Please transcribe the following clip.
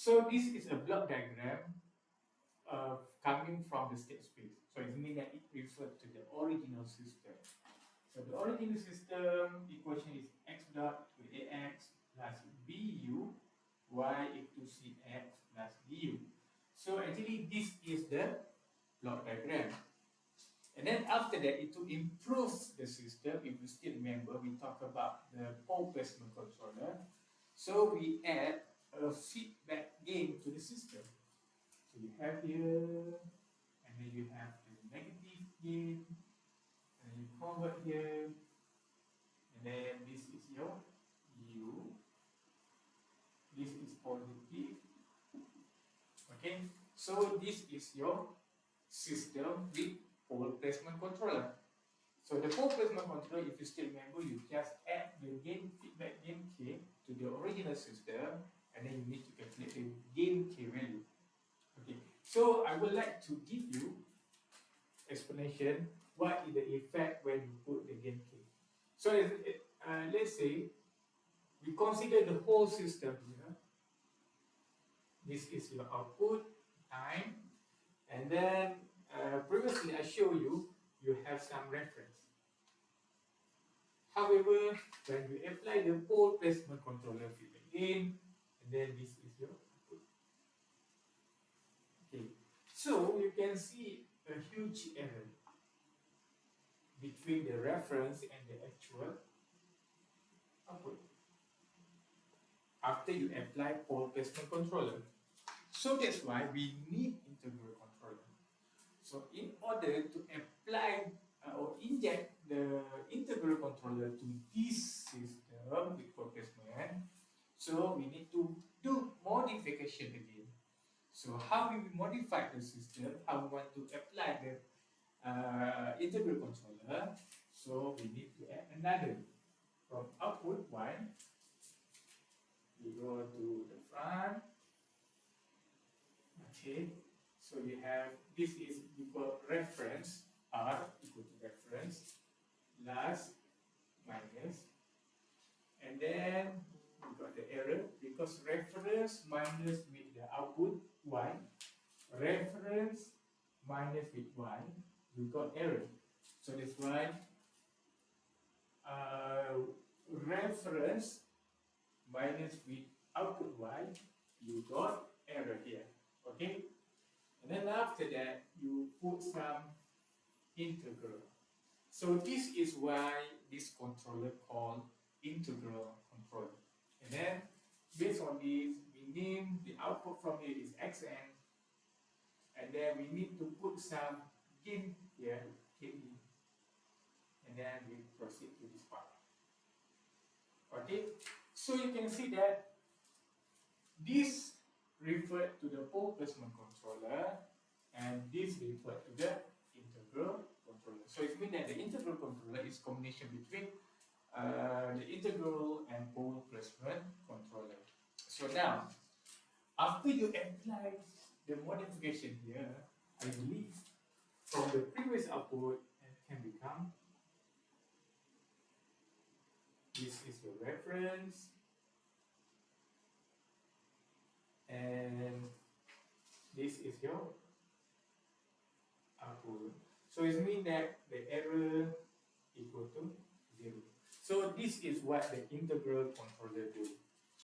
So this is a block diagram coming from the state space. So it means that it refers to the original system. So the original system equation is x dot equal ax plus bu y equal to cx plus du. So actually this is the block diagram. And then after that, to improve the system, if you still remember, we talked about the pole placement controller. So we add a feedback gain to the system. So you have here, and then you have the negative gain, and you convert here, and then this is your U, this is positive. Okay, so this is your system with pole placement controller. So the pole placement controller, if you still remember, you just add the gain feedback gain K to the original system, and then you need to calculate the gain K value. Okay, so I would like to give you explanation what is the effect when you put the gain K. So let's say we consider the whole system here. This is your output time, and then previously I showed you have some reference. However, when you apply the pole placement controller feedback gain, and then this is your output. Okay, so you can see a huge error between the reference and the actual output after you apply pole placement controller. So that's why we need integral controller. So in order to apply or inject the integral controller to this system with pole placement, so we need to do modification again. So how we modify the system, how we want to apply the integral controller, so we need to add another. From output 1, we go to the front. Okay, so you have, this is equal reference, R equal to reference, plus, minus, and then we got the error because reference minus with the output 1, reference minus with 1, we got error. So that's why reference minus with output 1, you got error here. Okay, and then after that you put some integral. So this is why this controller called integral controller. And then based on this, we name the output from it is xn, and then we need to put some gain here, ke, and then we proceed to this part. Okay, so you can see that this referred to the pole placement controller, and this referred to the integral controller. So it means that the integral controller is combination between the integral and pole placement controller. So now, after you apply the modification here, I believe from the previous output it can become, this is your reference, and this is your output. So it means that the error equal to 0. So this is what the integral controller do.